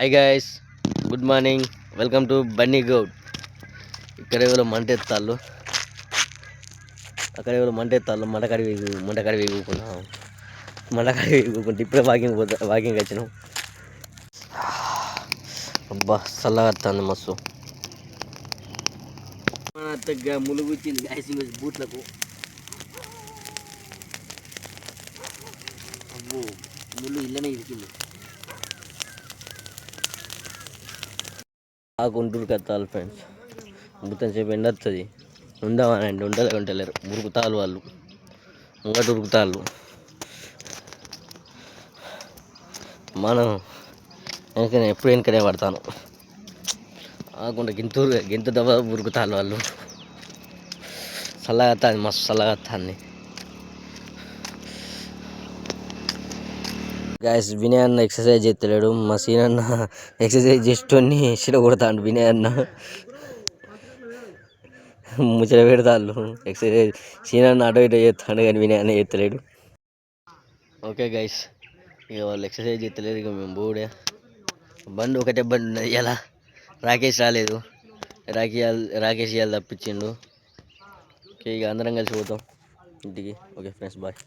Hi guys, good morning. Welcome to Bunny Goud. ఇక్కడ ఎవరో మంటెత్తాళ్ళు, అక్కడ ఎవరో మంటెత్తాళ్ళు. మంటకాడి వేగుకున్నాం. మంటకాడి వేగుకుంటే ఇప్పుడే వాకింగ్ వచ్చినాం. అబ్బా చల్లగా వస్తుంది మస్తు. ములుగు వచ్చింది గాయస్ బూట్లకు. అబ్బో ముళ్ళు ఇళ్ళనే ఇరికింది. గుంటూరు కత్తాలి ఫ్రెండ్స్. మొత్తం సేపు ఎండ వస్తుంది. ఉందామనండి ఉండలేరు. ఉరుకుతాళ్ళు వాళ్ళు, ముంగట ఉరుకుతాళ్ళు. మనం ఎప్పుడు వెనకనే పడతాను. ఆకుండా గింత దెబ్బ ఉరుకుతాళ్ళు వాళ్ళు. చల్లగా వస్తుంది, మస్తు చల్లగా వస్తుంది. గాయస్ వినయ్ అన్న ఎక్సర్సైజ్ చేస్తలేడు. మా సీన్ అన్న ఎక్సర్సైజ్ చేసేటోని షిల కొడతాడు. వినయ్ అన్న ముచ్చట పెడతాళ్ళు. ఎక్సర్సైజ్ సీన్ అన్న అటో ఇటో చేస్తాడు కానీ వినయ్ అన్న చేస్తలేడు. ఓకే గైస్, ఇక వాళ్ళు ఎక్సర్సైజ్ చేస్తలేరు. ఇక మేము బోడే ఒకటే బండి ఉన్నది. ఇలా రాకేష్ రాలేదు. రాకేష్ ఇవాళ తప్పించిండు. ఓకే, ఇక అందరం కలిసి పోతాం ఇంటికి. Okay friends, bye.